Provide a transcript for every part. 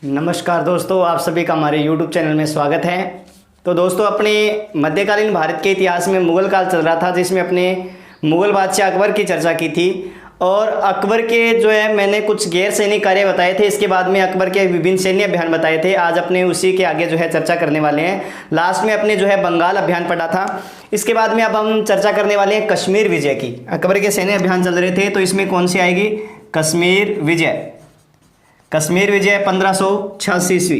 नमस्कार दोस्तों, आप सभी का हमारे YouTube चैनल में स्वागत है। तो दोस्तों, अपने मध्यकालीन भारत के इतिहास में मुगल काल चल रहा था, जिसमें अपने मुगल बादशाह अकबर की चर्चा की थी। और अकबर के जो है मैंने कुछ गैर सैनिक कार्य बताए थे, इसके बाद में अकबर के विभिन्न सैन्य अभियान बताए थे। आज अपने उसी के आगे जो है चर्चा करने वाले हैं। लास्ट में अपने जो है बंगाल अभियान पढ़ा था, इसके बाद में अब हम चर्चा करने वाले हैं कश्मीर विजय की। अकबर के सैन्य अभियान चल रहे थे, तो इसमें कौन सी आएगी? कश्मीर विजय। कश्मीर विजय 1586 ईस्वी।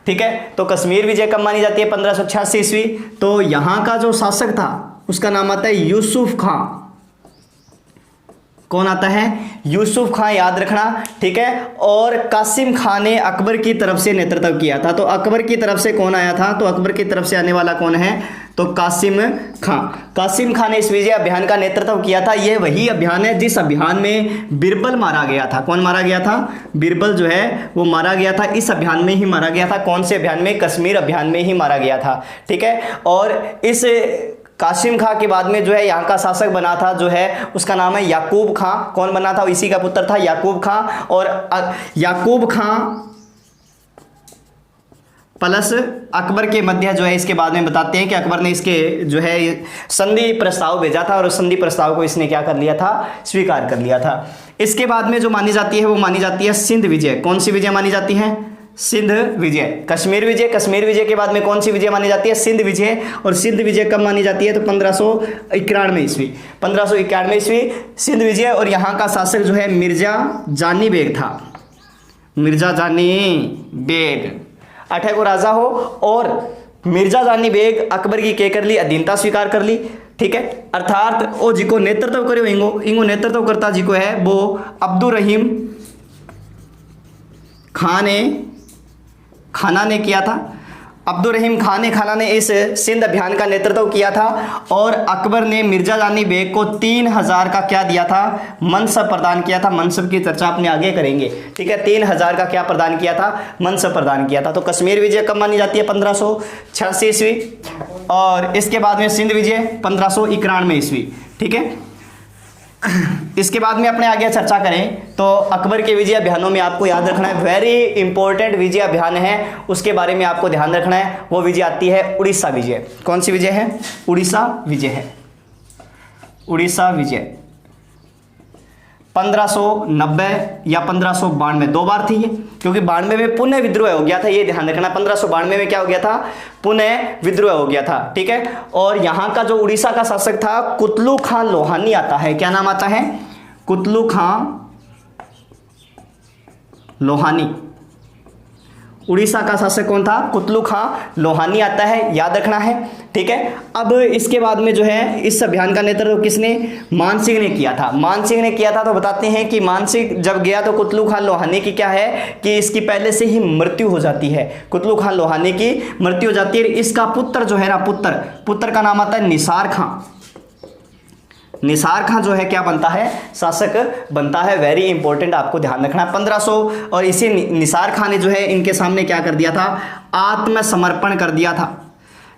ठीक है, तो कश्मीर विजय कब मानी जाती है? 1586 ईस्वी। तो यहाँ का जो शासक था उसका नाम आता है यूसुफ खां। कौन आता है? यूसुफ खां, याद रखना। ठीक है, और कासिम खां ने अकबर की तरफ से नेतृत्व किया था। तो अकबर की तरफ से कौन आया था? तो अकबर की तरफ से आने वाला कौन है? तो कासिम खां। कासिम खां ने इस विजय अभियान का नेतृत्व किया था। यह वही अभियान है जिस अभियान में बिरबल मारा गया था। कौन मारा गया था? बिरबल जो है वो मारा गया था। इस अभियान में ही मारा गया था। कौन से अभियान में? कश्मीर अभियान में ही मारा गया था। ठीक है, और इस कासिम खां के बाद में जो है यहाँ का शासक बना था जो है उसका नाम है याकूब खां। कौन बना था? इसी का पुत्र था याकूब खां। और याकूब खां प्लस अकबर के मध्य जो है, इसके बाद में बताते हैं कि अकबर ने इसके जो है संधि प्रस्ताव भेजा था, और उस संधि प्रस्ताव को इसने क्या कर लिया था? स्वीकार कर लिया था। इसके बाद में जो मानी जाती है वो मानी जाती है सिंध विजय। कौन सी विजय मानी जाती है? सिंध विजय। कश्मीर विजय, कश्मीर विजय के बाद में कौन सी विजय मानी जाती है? सिंध विजय। और सिंध विजय कब मानी जाती है? तो 1591 ईस्वी। 1591 ईस्वी सिंध विजय। और यहाँ का शासक जो है मिर्जा जानी बेग था। मिर्जा जानी बेग। 8 को राजा हो, और मिर्जा जानी बेग अकबर की क्या कर ली? अधीनता स्वीकार कर ली। ठीक है, अर्थात वो जिको नेतृत्व करे इंगो नेतृत्व करता जिको है वो अब्दुल रहीम खाना ने किया था। अब्दुल रहीम खाना ने इस सिंध अभियान का नेतृत्व किया था। और अकबर ने मिर्जा जानी बेग को 3000 का क्या दिया था? मनसब प्रदान किया था। मनसब की चर्चा अपने आगे करेंगे। ठीक है, 3000 का क्या प्रदान किया था? मनसब प्रदान किया था। तो कश्मीर विजय कब मानी जाती है? 1586 ईस्वी। और इसके बाद में सिंध विजय 1591 ईस्वी। ठीक है, इसके बाद में अपने आगे चर्चा करें तो अकबर के विजय अभियानों में आपको याद रखना है, वेरी इंपॉर्टेंट विजय अभियान है, उसके बारे में आपको ध्यान रखना है। वो विजय आती है उड़ीसा विजय। कौन सी विजय है? उड़ीसा विजय है। उड़ीसा विजय 1590 या 1592, 2 बार थी ये, क्योंकि 92 में पुनः विद्रोह हो गया था। ये ध्यान रखना, 1592 में क्या हो गया था? पुनः विद्रोह हो गया था। ठीक है, और यहाँ का जो उड़ीसा का शासक था कुतलू खां लोहानी आता है। क्या नाम आता है? कुतलू खां लोहानी। उड़ीसा का शासक कौन था? कुतलू खां लोहानी आता है, याद रखना है। ठीक है, अब इसके बाद में जो है इस अभियान का नेतृत्व किसने? मान सिंह ने किया था। मान सिंह ने किया था। तो बताते हैं कि मान सिंह जब गया तो कुतलू खां लोहानी की क्या है कि इसकी पहले से ही मृत्यु हो जाती है। कुतलू खां लोहानी की मृत्यु हो जाती है। इसका पुत्र जो है ना, पुत्र का नाम आता है निसार खां। निसार खां जो है क्या बनता है? शासक बनता है। वेरी इंपॉर्टेंट, आपको ध्यान रखना। 1500 और इसी निसार खां ने जो है इनके सामने क्या कर दिया था? आत्मसमर्पण कर दिया था।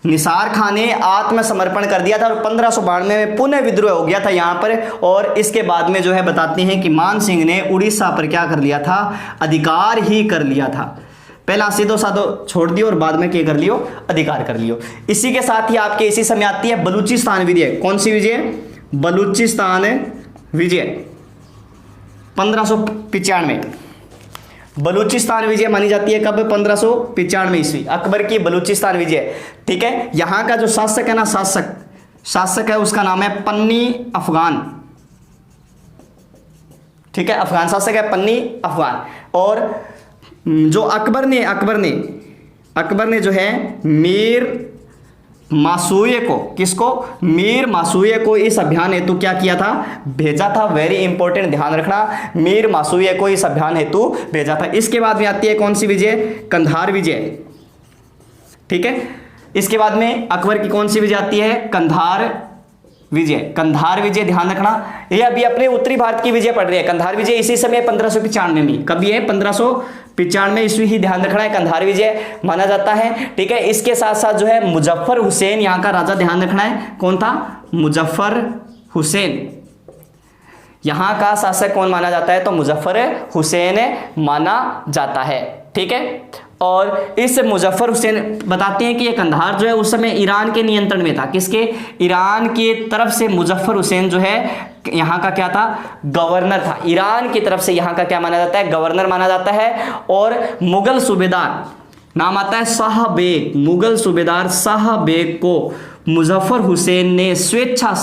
निसार खां ने आत्मसमर्पण कर दिया था और 1592 में पुनः विद्रोह हो गया था यहाँ पर। और इसके बाद में जो है बताते हैं कि मान सिंह ने उड़ीसा पर क्या कर लिया था? अधिकार ही कर लिया था। पहला सीधो साधो छोड़ दियो और बाद में क्या कर लियो? अधिकार कर लियो। इसी के साथ ही आपके इसी समय आती है बलूचिस्तान विजय। कौन सी विजय? बलूचिस्तान विजय 1595। बलूचिस्तान विजय मानी जाती है कब? 1595 ईस्वी, अकबर की बलूचिस्तान विजय। ठीक है, यहाँ का जो शासक है ना, शासक है उसका नाम है पन्नी अफगान। ठीक है, अफगान शासक है पन्नी अफगान। और जो अकबर ने जो है मीर मासूये को, किसको? मीर मासूये को इस अभियान हेतु क्या किया था? भेजा था। वेरी इंपॉर्टेंट, ध्यान रखना, मीर मासूये को इस अभियान हेतु भेजा था। इसके बाद में आती है कौन सी विजय? कंधार विजय। ठीक है, इसके बाद में अकबर की कौन सी विजय आती है? कंधार विजय। कंधार विजय ध्यान रखना, ये अभी अपने उत्तरी भारत की विजय पड़ रही है। कंधार विजय इसी समय 1595 में, कभी है? 1595 ईस्वी ही ध्यान रखना है, कंधार विजय माना जाता है। ठीक है, इसके साथ साथ जो है मुजफ्फर हुसैन यहाँ का राजा, ध्यान रखना है। कौन था? मुजफ्फर हुसैन। यहाँ का शासक कौन माना जाता है? तो मुजफ्फर हुसैन माना जाता है। ठीक है, और इस मुजफ्फर हुसैन बताते हैं कि ये कंधार जो है उस समय ईरान के नियंत्रण में था। किसके? ईरान की तरफ से मुजफ्फर हुसैन जो है यहाँ का क्या था? गवर्नर था। ईरान की तरफ से यहाँ का क्या माना जाता है? गवर्नर माना जाता है। और मुगल सूबेदार, नाम आता है शाह बेग, मुगल सूबेदार शाह बेग को मुजफ्फर हुसैन ने स्वेच्छा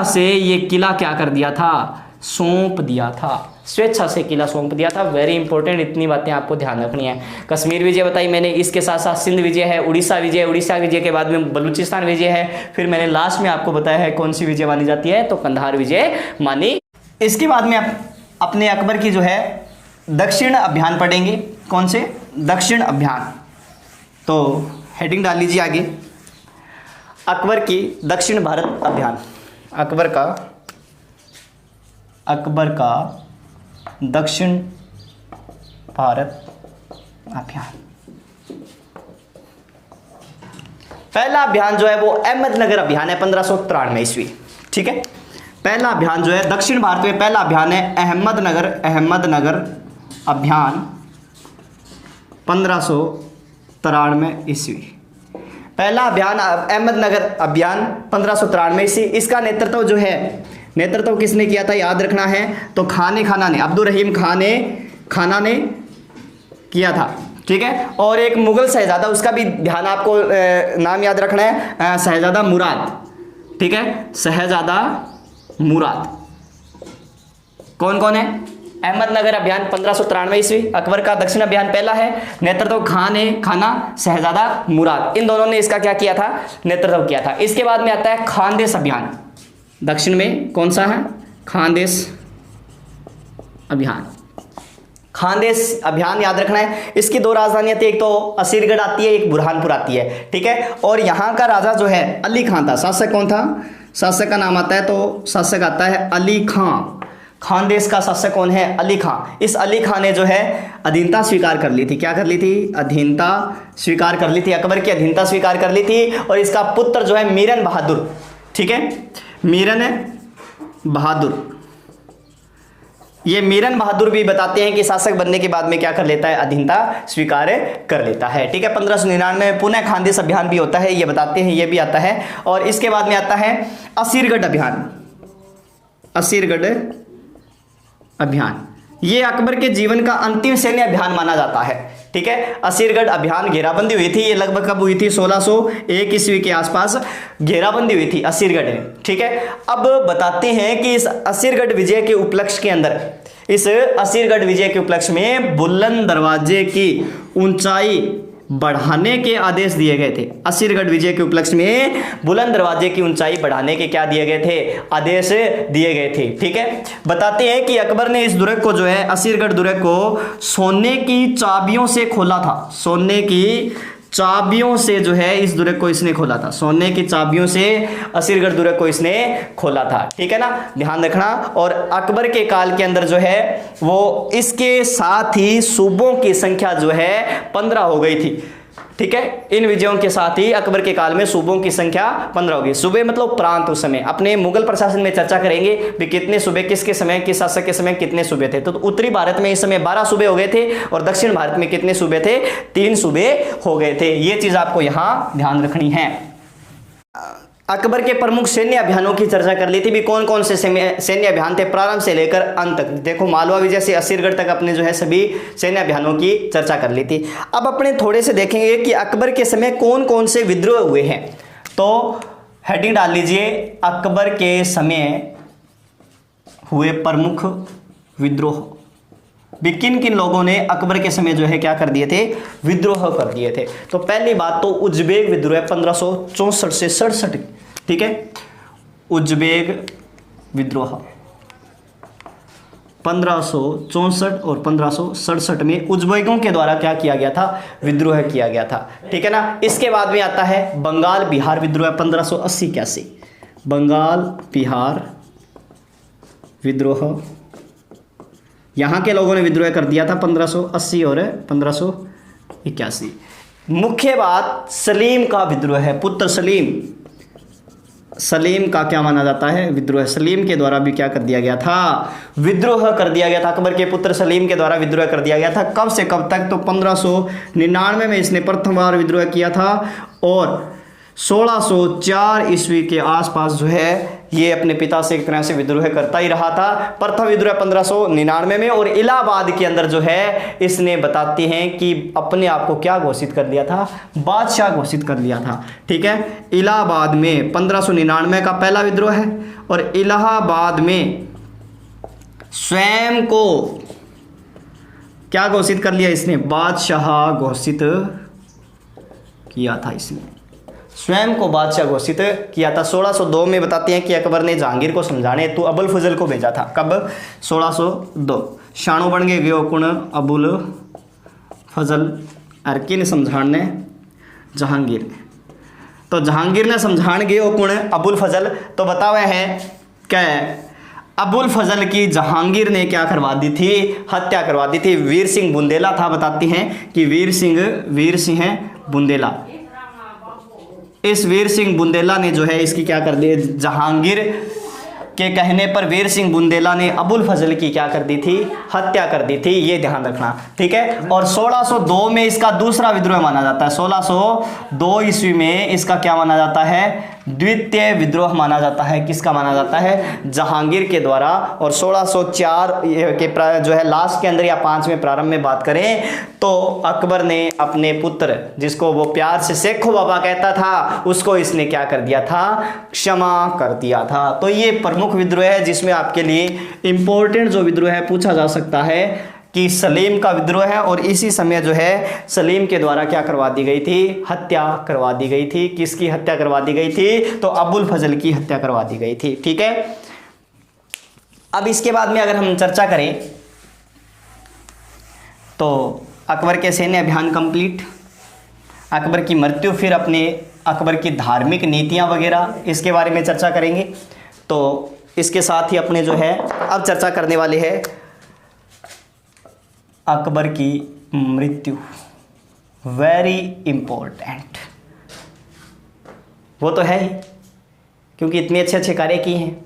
से ये किला क्या कर दिया था? सौंप दिया था। स्वेच्छा से किला सौंप दिया था। वेरी इंपॉर्टेंट, इतनी बातें आपको ध्यान रखनी है। कश्मीर विजय बताई मैंने, इसके साथ साथ सिंध विजय है, उड़ीसा विजय के बाद में बलूचिस्तान विजय है, फिर मैंने लास्ट में आपको बताया है कौन सी विजय मानी जाती है? तो कंधार विजय मानी। इसके बाद में अपने अकबर की जो है दक्षिण अभियान पढ़ेंगे। कौन से? दक्षिण अभियान। तो हेडिंग डाल लीजिए आगे, अकबर की दक्षिण भारत अभियान। अकबर का दक्षिण भारत अभियान। पहला अभियान जो है वो अहमदनगर अभियान है 1593 ईस्वी। ठीक है, पहला अभियान जो है दक्षिण भारत में पहला अभियान है अहमदनगर अभियान 1593 ईस्वी। पहला अभियान अहमदनगर अभियान 1593 ईस्वी। इसका नेतृत्व किसने किया था? याद रखना है। तो खाना ने, अब्दुल रहीम खाना ने किया था। ठीक है, और एक मुगल शहजादा, उसका भी ध्यान आपको नाम याद रखना है, शहजादा मुराद। ठीक है, शहजादा मुराद। कौन है? अहमदनगर अभियान 1593 ईस्वी। अकबर का दक्षिण अभियान पहला है, नेतृत्व खाना शहजादा मुराद, इन दोनों ने इसका क्या किया था? नेतृत्व किया था। इसके बाद में आता है खानदेश अभियान। दक्षिण में कौन सा है? खानदेश अभियान। खानदेश अभियान याद रखना है। इसकी दो राजधानियां थी, एक तो असीरगढ़ आती है, एक बुरहानपुर आती है। ठीक है, और यहाँ का राजा जो है अली खान था। शासक कौन था? शासक का नाम आता है, तो शासक आता है अली खान। खानदेश का शासक कौन है? अली खान। इस अली खान ने जो है अधीनता स्वीकार कर ली थी। क्या कर ली थी? अधीनता स्वीकार कर ली थी। अकबर की अधीनता स्वीकार कर ली थी। और इसका पुत्र जो है मीरन बहादुर। ठीक है, मीरन बहादुर, ये मीरन बहादुर भी बताते हैं कि शासक बनने के बाद में क्या कर लेता है? अधीनता स्वीकार कर लेता है। ठीक है, 1599 में पुनः खानदेश अभियान भी होता है, ये बताते हैं, ये भी आता है। और इसके बाद में आता है असीरगढ़ अभियान। ये अकबर के जीवन का अंतिम सैन्य अभियान माना जाता है। ठीक है, असीरगढ़ अभियान, घेराबंदी हुई थी, ये लगभग कब हुई थी? 1601 ईस्वी के आसपास घेराबंदी हुई थी असीरगढ़ में। ठीक है, अब बताते हैं कि इस असीरगढ़ विजय के उपलक्ष्य में बुलंद दरवाजे की ऊंचाई बढ़ाने के आदेश दिए गए थे। असीरगढ़ विजय के उपलक्ष्य में बुलंद दरवाजे की ऊंचाई बढ़ाने के क्या दिए गए थे? आदेश दिए गए थे। ठीक है, बताते हैं कि अकबर ने इस दुर्ग को जो है, असीरगढ़ दुर्ग को सोने की चाबियों से खोला था। सोने की चाबियों से जो है इस दुर्ग को इसने खोला था। सोने की चाबियों से असीरगढ़ दुर्ग को इसने खोला था। ठीक है ना, ध्यान रखना। और अकबर के काल के अंदर जो है वो इसके साथ ही सूबों की संख्या जो है 15 हो गई थी। ठीक है, इन विजयों के साथ ही अकबर के काल में सूबों की संख्या 15 होगी। सूबे मतलब प्रांत। उस समय अपने मुगल प्रशासन में चर्चा करेंगे भी कितने सूबे, किसके समय, किस शासक के समय कितने सूबे थे। तो उत्तरी भारत में इस समय 12 सूबे हो गए थे, और दक्षिण भारत में कितने सूबे थे? 3 सूबे हो गए थे। ये चीज आपको यहां ध्यान रखनी है। अकबर के प्रमुख सैन्य अभियानों की चर्चा कर ली थी भी। कौन कौन से सैन्य अभियान थे प्रारंभ से लेकर अंत तक? देखो, मालवा विजय से असीरगढ़ तक अपने जो है सभी सैन्य अभियानों की चर्चा कर ली थी। अब अपने थोड़े से देखेंगे कि अकबर के समय कौन कौन से विद्रोह हुए हैं। तो हेडिंग डाल लीजिए, अकबर के समय हुए प्रमुख विद्रोह। किन किन लोगों ने अकबर के समय जो है क्या कर दिए थे? विद्रोह कर दिए थे। तो पहली बात तो उज्बेक विद्रोह 1564 से 67। ठीक है, उज्बेक विद्रोह 1564 और 1567 में उज्बेकों के द्वारा क्या किया गया था? विद्रोह किया गया था। ठीक है ना। इसके बाद में आता है बंगाल बिहार विद्रोह 1580-81। बंगाल बिहार विद्रोह, यहाँ के लोगों ने विद्रोह कर दिया था 1580 और 1581। मुख्य बात सलीम का विद्रोह है, पुत्र सलीम का क्या माना जाता है, विद्रोह। सलीम के द्वारा भी क्या कर दिया गया था, विद्रोह कर दिया गया था। अकबर के पुत्र सलीम के द्वारा विद्रोह कर दिया गया था। कब से कब तक, तो 1599 में इसने प्रथम बार विद्रोह किया था और 1604 ईस्वी के आसपास जो है ये अपने पिता से एक तरह से विद्रोह करता ही रहा था। प्रथम विद्रोह 1599 में, और इलाहाबाद के अंदर जो है इसने बताते हैं कि अपने आप को क्या घोषित कर लिया था, बादशाह घोषित कर लिया था। ठीक है, इलाहाबाद में 1599 का पहला विद्रोह है और इलाहाबाद में स्वयं को क्या घोषित कर लिया इसने, बादशाह घोषित किया था इसने, स्वयं को बादशाह घोषित किया था। 1602 में बताते हैं कि अकबर ने जहांगीर को समझाने हेतु अबुल फजल को भेजा था। कब, 1602। शाणो बन गए गयो कुण अबुल फजल अर्किन समझाने जहांगीर ने। तो जहांगीर ने समझान गयो कुण अबुल फजल, तो बतावे है क्या, अबुल फजल की जहांगीर ने क्या करवा दी थी, हत्या करवा दी थी। वीर सिंह बुंदेला था, बताती हैं कि वीर सिंह बुंदेला, इस वीर सिंह बुंदेला ने जो है इसकी क्या कर दी, जहांगीर के कहने पर वीर सिंह बुंदेला ने अबुल फजल की क्या कर दी थी, हत्या कर दी थी। ये ध्यान रखना, ठीक है। और 1602 में इसका दूसरा विद्रोह माना जाता है। 1602 ईस्वी में इसका क्या माना जाता है, द्वितीय विद्रोह माना जाता है। किसका माना जाता है, जहांगीर के द्वारा। और 1604 के जो है लास्ट के अंदर या 5वें प्रारंभ में बात करें तो अकबर ने अपने पुत्र, जिसको वो प्यार से शेखो बाबा कहता था, उसको इसने क्या कर दिया था, क्षमा कर दिया था। तो ये प्रमुख विद्रोह है जिसमें आपके लिए इंपॉर्टेंट जो विद्रोह है पूछा जा सकता है कि सलीम का विद्रोह है। और इसी समय जो है सलीम के द्वारा क्या करवा दी गई थी, हत्या करवा दी गई थी। किसकी हत्या करवा दी गई थी, तो अबुल फजल की हत्या करवा दी गई थी। ठीक है, अब इसके बाद में अगर हम चर्चा करें तो अकबर के सैन्य अभियान कंप्लीट, अकबर की मृत्यु, फिर अपने अकबर की धार्मिक नीतियां वगैरह, इसके बारे में चर्चा करेंगे। तो इसके साथ ही अपने जो है अब चर्चा करने वाले हैं अकबर की मृत्यु, वेरी इंपॉर्टेंट। वो तो है ही, क्योंकि इतने अच्छे अच्छे कार्य किए हैं,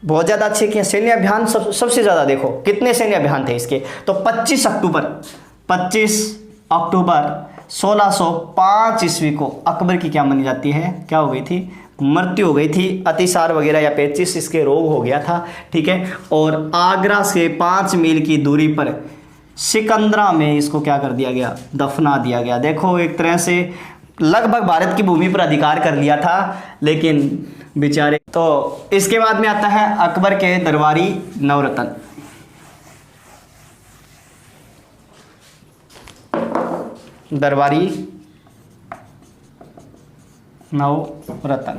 बहुत ज़्यादा अच्छे किए। सैन्य अभियान सबसे ज़्यादा देखो कितने सैन्य अभियान थे इसके, तो 25 अक्टूबर 1605 ईस्वी को अकबर की क्या मानी जाती है, क्या हो गई थी, मृत्यु हो गई थी। अतिसार वगैरह या पेचिस इसके रोग हो गया था। ठीक है, और आगरा से 5 मील की दूरी पर सिकंदरा में इसको क्या कर दिया गया, दफना दिया गया। देखो एक तरह से लगभग भारत की भूमि पर अधिकार कर लिया था, लेकिन बेचारे। तो इसके बाद में आता है अकबर के दरबारी नवरत्न। दरबारी नवरत्न,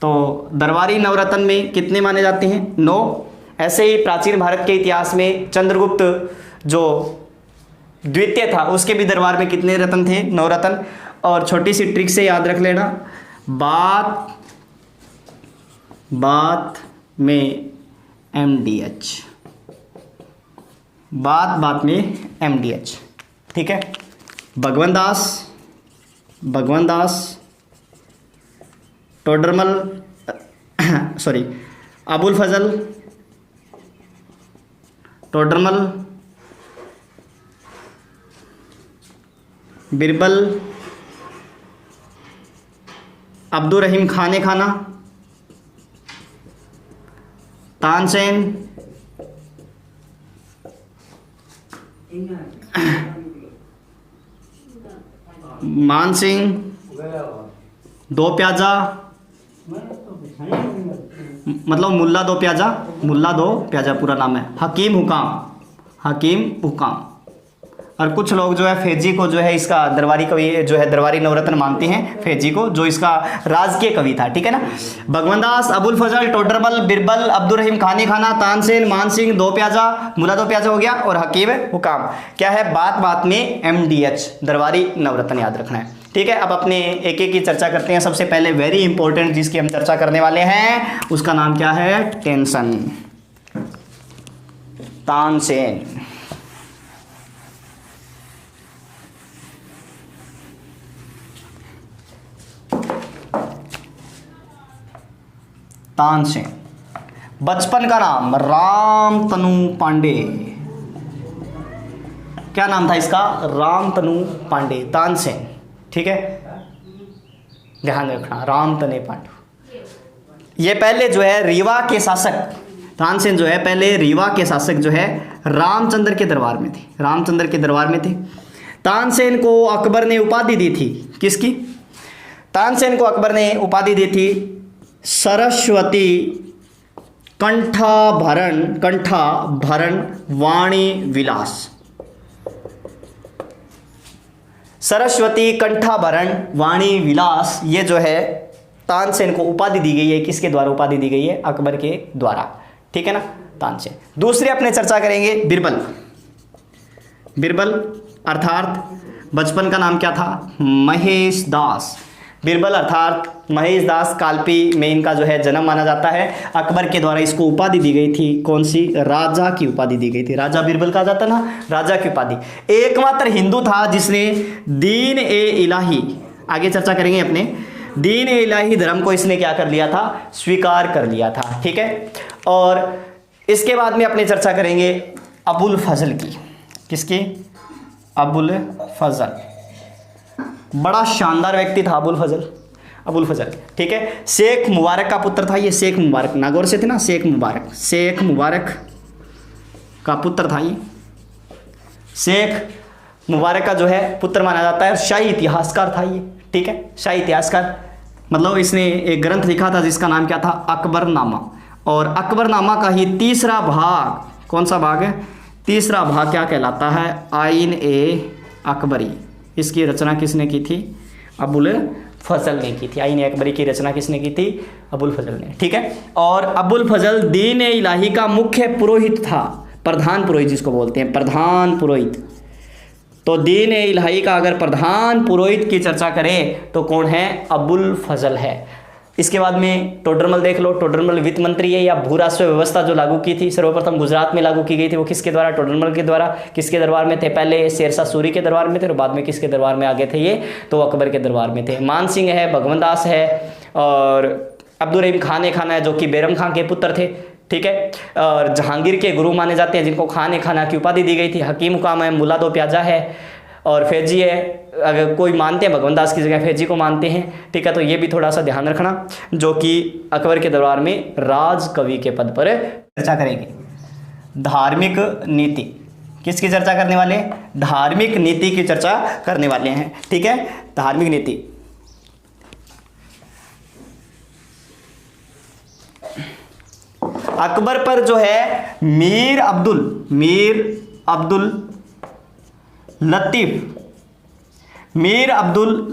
तो दरबारी नवरत्न में कितने माने जाते हैं, 9। ऐसे ही प्राचीन भारत के इतिहास में चंद्रगुप्त जो द्वितीय था उसके भी दरबार में कितने रत्न थे, 9 रत्न। और छोटी सी ट्रिक से याद रख लेना, बात में MDH, बात में MDH। ठीक है, भगवान दास टोडरमल, सॉरी, अबुल फजल, टोडरमल, बिरबल, अब्दुल रहीम खाना, तानसेन, मान सिंह, दो प्याजा, मतलब मुल्ला दो प्याजा पूरा नाम है, हकीम हुकाम। और कुछ लोग जो है फैजी को जो है इसका दरबारी कवि जो है दरबारी नवरत्न मानते हैं, फैजी को, जो इसका राजकीय कवि था। ठीक है ना, भगवान दास, अबुल फजल, टोडरमल, बिरबल, अब्दुल रहीम खाना, तानसेन, मान सिंह, दो प्याजा, मुल्ला दो प्याजा हो गया, और हकीम हुकाम। क्या है, बात में MDH, दरबारी नवरत्न याद रखना है। ठीक है, अब अपने एक एक की चर्चा करते हैं। सबसे पहले वेरी इंपॉर्टेंट जिसकी हम चर्चा करने वाले हैं उसका नाम क्या है, तानसेन। तानसेन। बचपन का नाम रामतनु पांडे। क्या नाम था इसका? रामतनु पांडे, तानसेन। ठीक है, ध्यान रखना, रामतनु पांडे। ये पहले जो है रीवा के शासक, तानसेन जो है पहले रीवा के शासक जो है रामचंद्र के दरबार में थे, रामचंद्र के दरबार में थे। तानसेन को अकबर ने उपाधि दी थी, किसकी? तानसेन को अकबर ने उपाधि दी थी सरस्वती कंठाभरण वाणी विलास। सरस्वती कंठाभरण वाणी विलास, ये जो है तानसेन को उपाधि दी गई है। किसके द्वारा उपाधि दी गई है? अकबर के द्वारा। ठीक है ना, तानसेन। दूसरे अपने चर्चा करेंगे बिरबल। बिरबल अर्थात बचपन का नाम क्या था? महेश दास। बिरबल अर्थात महेश दास कालपी में इनका जो है जन्म माना जाता है। अकबर के द्वारा इसको उपाधि दी गई थी, कौन सी? राजा की उपाधि दी गई थी। राजा बिरबल कहा जाता ना, राजा की उपाधि। एकमात्र हिंदू था जिसने दीन ए इलाही, आगे चर्चा करेंगे अपने, दीन ए इलाही धर्म को इसने क्या कर लिया था? स्वीकार कर लिया था। ठीक है, और इसके बाद में अपने चर्चा करेंगे अबुल फजल की। किसकी? अबुल फजल। बड़ा शानदार व्यक्ति था अबुल फजल, अबुल फजल। ठीक है, शेख मुबारक का पुत्र था ये। शेख मुबारक नागौर से थे ना, शेख मुबारक, शेख मुबारक का पुत्र था ये। शेख मुबारक का जो है पुत्र माना जाता है। शाही इतिहासकार था ये। ठीक है, शाही इतिहासकार, मतलब इसने एक ग्रंथ लिखा था जिसका नाम क्या था? अकबरनामा। और अकबरनामा का ही तीसरा भाग, कौन सा भाग है? तीसरा भाग क्या कहलाता है? आइन ए अकबरी। इसकी रचना किसने की थी? अबुल फजल ने की थी। आइन ए अकबरी की रचना किसने की थी? अबुल फजल ने। ठीक है, और अबुल फजल दीन ए इलाही का मुख्य पुरोहित था, प्रधान पुरोहित जिसको बोलते हैं, प्रधान पुरोहित। तो दीन ए इलाही का अगर प्रधान पुरोहित की चर्चा करें तो कौन है? अबुल फजल है। इसके बाद में टोडरमल देख लो। टोडरमल वित्त मंत्री है, या भू राजस्व व्यवस्था जो लागू की थी सर्वप्रथम गुजरात में लागू की गई थी, वो किसके द्वारा? टोडरमल के द्वारा। किसके दरबार में थे? पहले शेरशाह सूरी के दरबार में थे और बाद में किसके दरबार में आ गए थे ये? तो अकबर के दरबार में थे। मान सिंह है, भगवंत दास है, और अब्दुल रहीम खान ए खाना है जो कि बैरम खान के पुत्र थे। ठीक है, और जहांगीर के गुरु माने जाते हैं जिनको खान ए खाना की उपाधि दी गई थी। हकीम हुकाम है, मुला दो प्याजा है, और फैजी है। अगर कोई मानते हैं भगवंत दास की जगह फैजी को मानते हैं। ठीक है, तो ये भी थोड़ा सा ध्यान रखना, जो कि अकबर के दरबार में राज कवि के पद पर चर्चा करेंगे। धार्मिक नीति, किसकी चर्चा करने वाले? धार्मिक नीति की चर्चा करने वाले हैं। ठीक है, धार्मिक नीति। अकबर पर जो है मीर अब्दुल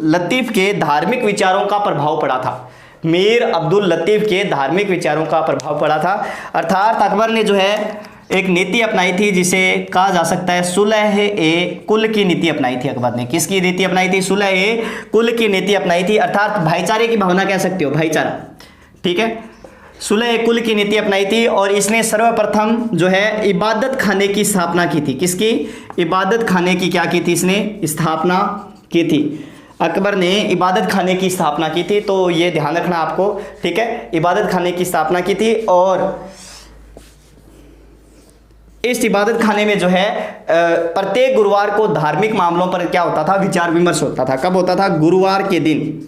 लतीफ के धार्मिक विचारों का प्रभाव पड़ा था। मीर अब्दुल लतीफ के धार्मिक विचारों का प्रभाव पड़ा था। अर्थात अकबर ने जो है एक नीति अपनाई थी जिसे कहा जा सकता है सुलह ए कुल की नीति अपनाई थी। अकबर ने किसकी नीति अपनाई थी? सुलह ए कुल की नीति अपनाई थी, अर्थात भाईचारे की भावना कह सकते हो, भाईचारा। ठीक है, सुलह ए कुल की नीति अपनाई थी। और इसने सर्वप्रथम जो है इबादत खाने की स्थापना की थी। किसकी? इबादत खाने की क्या की थी? इसने स्थापना की थी। अकबर ने इबादत खाने की स्थापना की थी, तो ये ध्यान रखना आपको। ठीक है, इबादत खाने की स्थापना की थी। और इस इबादत खाने में जो है प्रत्येक गुरुवार को धार्मिक मामलों पर क्या होता था? विचार विमर्श होता था। कब होता था? गुरुवार के दिन।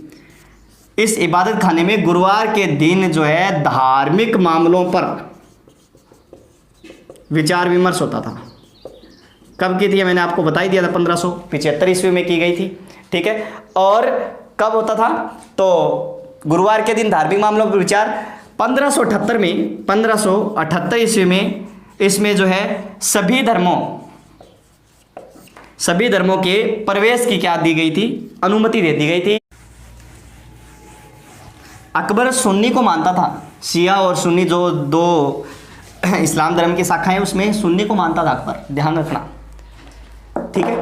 इस इबादत खाने में गुरुवार के दिन जो है धार्मिक मामलों पर विचार विमर्श होता था। कब की थी? मैंने आपको बता ही दिया था, 1575 ईस्वी में की गई थी। ठीक है, और कब होता था? तो गुरुवार के दिन धार्मिक मामलों पर विचार। 1578 ईस्वी में इसमें जो है सभी धर्मों के प्रवेश की क्या दी गई थी? अनुमति दे दी गई थी। अकबर सुन्नी को मानता था। शिया और सुन्नी जो दो इस्लाम धर्म की शाखाएं हैं उसमें सुन्नी को मानता था अकबर, ध्यान रखना। ठीक है,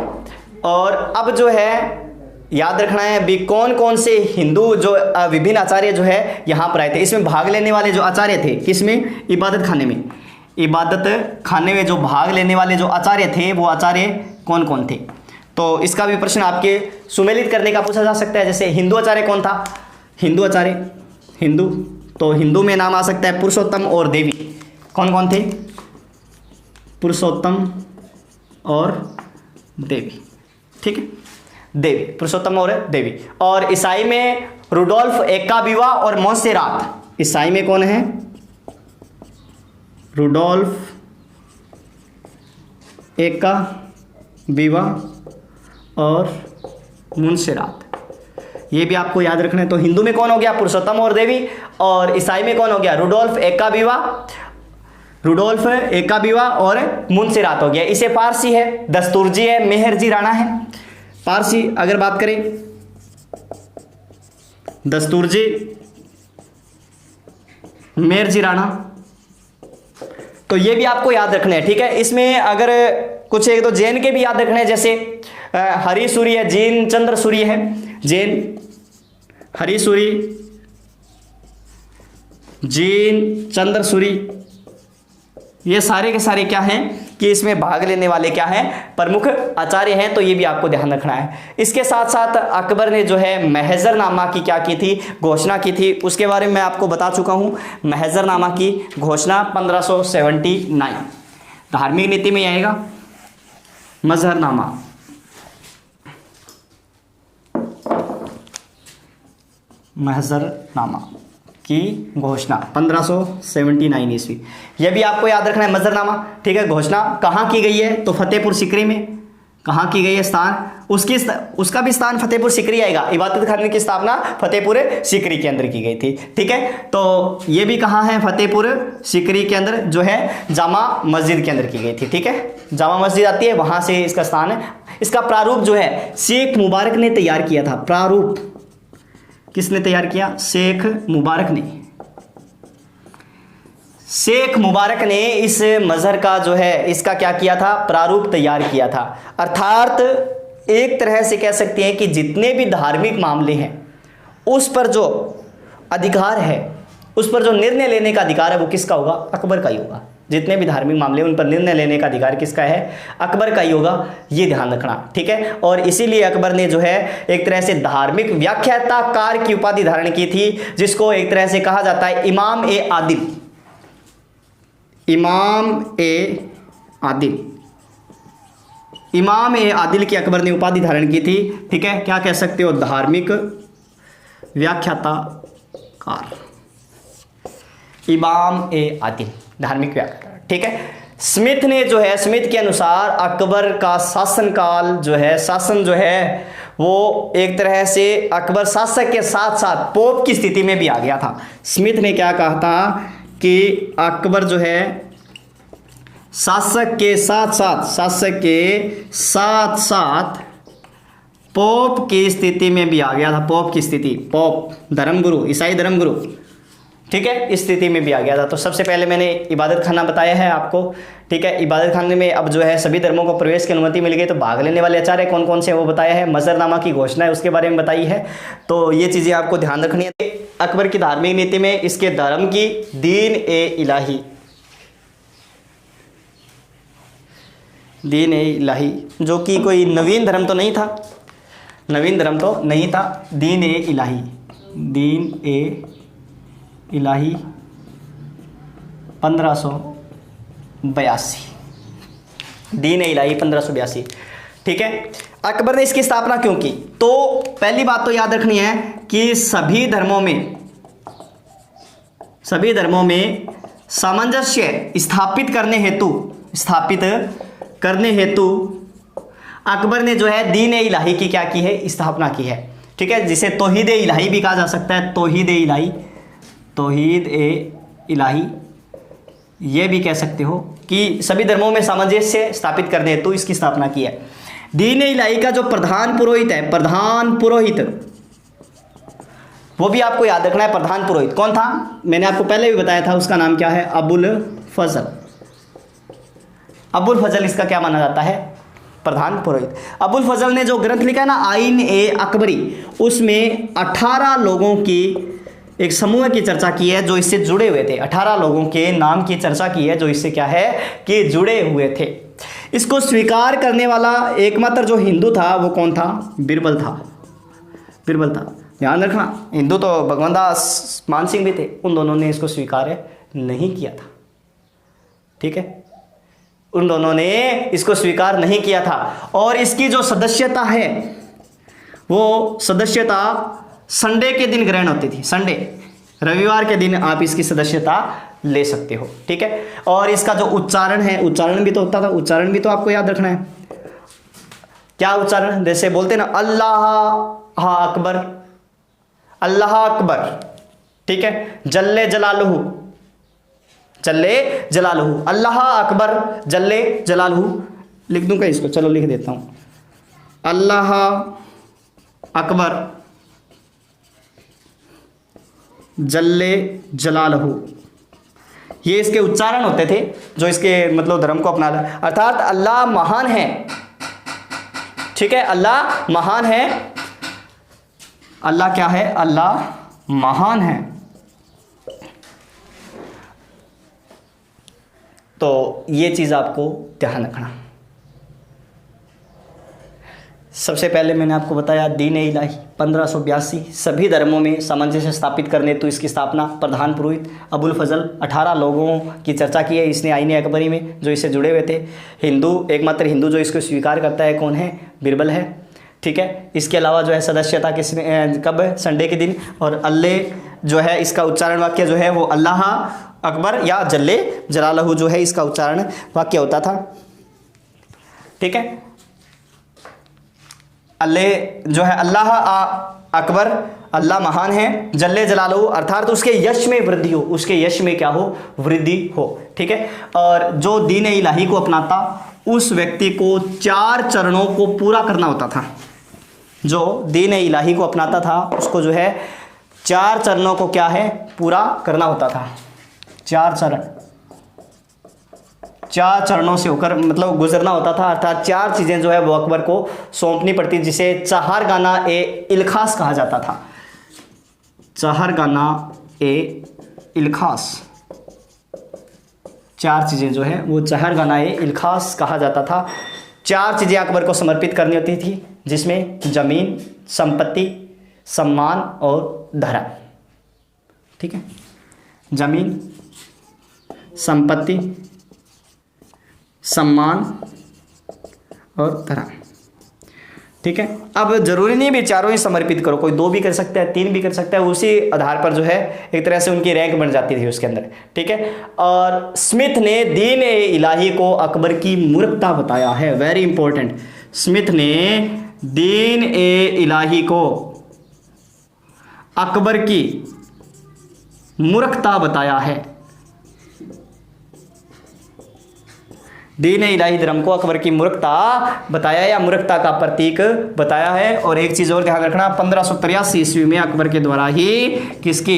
और अब जो है याद रखना है भी कौन कौन से हिंदू जो विभिन्न आचार्य जो है यहाँ पर आए थे। इसमें भाग लेने वाले जो आचार्य थे, किसमें? इबादत खाने में। इबादत खाने में जो भाग लेने वाले जो आचार्य थे वो आचार्य कौन कौन थे? तो इसका भी प्रश्न आपके सुमेलित करने का पूछा जा सकता है। जैसे हिंदू आचार्य कौन था? हिंदू आचार्य, हिंदू तो हिंदू में नाम आ सकता है पुरुषोत्तम और देवी। कौन कौन थे? पुरुषोत्तम और देवी, ठीक है, देवी, पुरुषोत्तम और देवी। और ईसाई में रुडोल्फ एकाविवा और मोंसेरात। ईसाई में कौन है? रुडोल्फ एकाविवा और मोंसेरात, ये भी आपको याद रखना है। तो हिंदू में कौन हो गया? पुरुषोत्तम और देवी। और ईसाई में कौन हो गया? रुडोल्फ एकाविवा और मोंसेरात हो गया। इसे पारसी है, दस्तूरजी है, मेहरजी राणा है। पारसी अगर बात करें, दस्तूरजी, मेहरजी राणा, तो ये भी आपको याद रखने हैं, ठीक है। इसमें अगर कुछ एक दो जैन के भी याद रखने हैं, जैसे हरि सूर्य है, जैन चंद्र सूर्य है, जैन हरि सूरी, जैन चंद्र सूरी, ये सारे के सारे क्या हैं कि इसमें भाग लेने वाले क्या हैं? प्रमुख आचार्य हैं। तो ये भी आपको ध्यान रखना है। इसके साथ साथ अकबर ने जो है महजरनामा की क्या की थी? घोषणा की थी। उसके बारे में मैं आपको बता चुका हूं। महजरनामा की घोषणा 1579, धार्मिक नीति में आएगा महजरनामा। महजरनामा की घोषणा 1579 ईस्वी, यह भी आपको याद रखना है महजरनामा, ठीक है। घोषणा कहाँ की गई है? तो फतेहपुर सीकरी में। कहाँ की गई है स्थान? उसका भी स्थान फतेहपुर सीकरी आएगा। इबादत खाने की स्थापना फतेहपुर सीकरी के अंदर की गई थी, ठीक है। तो ये भी कहाँ है? फतेहपुर सीकरी के अंदर जो है जामा मस्जिद के अंदर की गई थी, ठीक है। जामा मस्जिद आती है, वहाँ से इसका स्थान है। इसका प्रारूप जो है शेख मुबारक ने तैयार किया था। प्रारूप किसने तैयार किया? शेख मुबारक ने। शेख मुबारक ने इस मजहर का जो है इसका क्या किया था? प्रारूप तैयार किया था। अर्थात एक तरह से कह सकते हैं कि जितने भी धार्मिक मामले हैं उस पर जो अधिकार है, उस पर जो निर्णय लेने का अधिकार है वो किसका होगा? अकबर का ही होगा। जितने भी धार्मिक मामले उन पर निर्णय लेने का अधिकार किसका है? अकबर का ही होगा। ये ध्यान रखना, ठीक है। और इसीलिए अकबर ने जो है एक तरह से धार्मिक व्याख्याताकार की उपाधि धारण की थी, जिसको एक तरह से कहा जाता है इमाम ए आदिल। इमाम ए आदिल, इमाम ए आदिल की अकबर ने उपाधि धारण की थी, ठीक है। क्या कह सकते हो? धार्मिक व्याख्याताकार, इमाम ए आदिल, धार्मिक व्याख्याता, ठीक है। स्मिथ ने जो है, स्मिथ के अनुसार अकबर का शासनकाल जो है, शासन जो है वो एक तरह से अकबर शासक के साथ साथ पोप की स्थिति में भी आ गया था। स्मिथ ने क्या कहा था कि अकबर जो है शासक के साथ साथ पोप की स्थिति में भी आ गया था। पोप की स्थिति, पोप धर्मगुरु, ईसाई धर्मगुरु, ठीक है, इस स्थिति में भी आ गया था। तो सबसे पहले मैंने इबादत खाना बताया है आपको, ठीक है। इबादत खाने में अब जो है सभी धर्मों को प्रवेश की अनुमति मिल गई। तो भाग लेने वाले आचार्य कौन कौन से वो बताया है। महजरनामा की घोषणा है उसके बारे में बताई है। तो ये चीज़ें आपको ध्यान रखनी है। अकबर की धार्मिक नीति में इसके धर्म की दीन ए इलाही, दीन ए इलाही, जो कि कोई नवीन धर्म तो नहीं था, नवीन धर्म तो नहीं था। दीन ए इलाही, दीन ए इलाही 1582, दीन ए इलाही 1582, ठीक है। अकबर ने इसकी स्थापना क्यों की? तो पहली बात तो याद रखनी है कि सभी धर्मों में सामंजस्य स्थापित करने हेतु अकबर ने जो है दीन ए इलाही की क्या की है? स्थापना की है, ठीक है। जिसे तौहीद ए इलाही भी कहा जा सकता है। तौहीद ए इलाही, तौहीद ए इलाही, ये भी कह सकते हो कि सभी धर्मों में सामंजस्य स्थापित करने हेतु इसकी स्थापना की है। दीन ए इलाही का जो प्रधान पुरोहित है, प्रधान पुरोहित, वो भी आपको याद रखना है। प्रधान पुरोहित कौन था? मैंने आपको पहले भी बताया था, उसका नाम क्या है? अबुल फजल। अबुल फजल इसका क्या माना जाता है? प्रधान पुरोहित। अबुल फजल ने जो ग्रंथ लिखा है ना, आइन ए अकबरी, उसमें 18 लोगों की एक समूह की चर्चा की है जो इससे जुड़े हुए थे। 18 लोगों के नाम की चर्चा की है जो इससे क्या है कि जुड़े हुए थे। इसको स्वीकार करने वाला एकमात्र जो हिंदू था वो कौन था? बीरबल था, बीरबल था। ध्यान रखना, हिंदू तो भगवान दास मान सिंह भी थे, उन दोनों ने इसको स्वीकार नहीं किया था। ठीक है, उन दोनों ने इसको स्वीकार नहीं किया था। और इसकी जो सदस्यता है वो सदस्यता संडे के दिन ग्रहण होती थी। संडे, रविवार के दिन आप इसकी सदस्यता ले सकते हो। ठीक है, और इसका जो उच्चारण है, उच्चारण भी तो होता था, उच्चारण भी तो आपको याद रखना है। क्या उच्चारण? जैसे बोलते ना अल्लाह अकबर, अल्लाह अकबर। ठीक है, जल्ले जलालहू, जल्ले जलालहू, अल्लाह अकबर जल्ले जलालहू। लिख दूंगा इसको, चलो लिख देता हूं, अल्लाह अकबर जल्ले जलालहू। ये इसके उच्चारण होते थे जो इसके मतलब धर्म को अपना, अर्थात अल्लाह महान है। ठीक है, अल्लाह महान है। अल्लाह क्या है? अल्लाह महान है। तो ये चीज आपको ध्यान रखना। सबसे पहले मैंने आपको बताया दीन इलाही 1582 सभी धर्मों में सामंजस्य स्थापित करने तो इसकी स्थापना प्रधान पुरोहित अबुल फजल 18 लोगों की चर्चा की है इसने आईन अकबरी में जो इससे जुड़े हुए थे। हिंदू, एकमात्र हिंदू जो इसको स्वीकार करता है कौन है? बिरबल है। ठीक है, इसके अलावा जो है सदस्यता किसने कब? संडे के दिन। और अल्लाह जो है इसका उच्चारण वाक्य जो है वो अल्लाह अकबर या जल्ले जलालहू जो है इसका उच्चारण वाक्य होता था। ठीक है, अल्लाह जो है अल्लाह अकबर, अल्लाह महान है, जल्ले जलालहू अर्थात उसके यश में वृद्धि हो, उसके यश में क्या हो? वृद्धि हो। ठीक है, और जो दीन इलाही को अपनाता उस व्यक्ति को 4 चरणों को पूरा करना होता था। जो दीन इलाही को अपनाता था उसको जो है 4 चरणों को क्या है? पूरा करना होता था। 4 चरण, 4 चरणों से होकर मतलब गुजरना होता था, अर्थात 4 चीज़ें जो है वो अकबर को सौंपनी पड़ती, जिसे चहारगाना ए इल्खास कहा जाता था। चहारगाना ए इल्खास, 4 चीज़ें जो है वो चहारगाना ए इल्खास कहा जाता था। 4 चीज़ें अकबर को समर्पित करनी होती थी, जिसमें जमीन, संपत्ति, सम्मान और धर्म। ठीक है, जमीन, संपत्ति, सम्मान और धर्म। ठीक है, अब जरूरी नहीं भी चारों ही समर्पित करो, कोई 2 भी कर सकता है, 3 भी कर सकता है, उसी आधार पर जो है एक तरह से उनकी रैंक बन जाती थी उसके अंदर। ठीक है, और स्मिथ ने दीन ए इलाही को अकबर की मूर्खता बताया है। वेरी इंपॉर्टेंट, स्मिथ ने दीन ए इलाही को अकबर की मूर्खता बताया है। दीन इलाही धर्म को अकबर की मूर्खता बताया या मूर्खता का प्रतीक बताया है। और एक चीज़ और ध्यान रखना, 1583 ईस्वी में अकबर के द्वारा ही किसकी?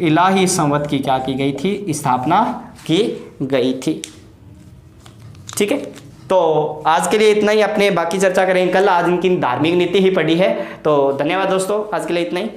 इलाही संवत की क्या की गई थी? स्थापना की गई थी। ठीक है, तो आज के लिए इतना ही, अपने बाकी चर्चा करेंगे कल। आज इनकी धार्मिक नीति ही पढ़ी है। तो धन्यवाद दोस्तों, आज के लिए इतना ही।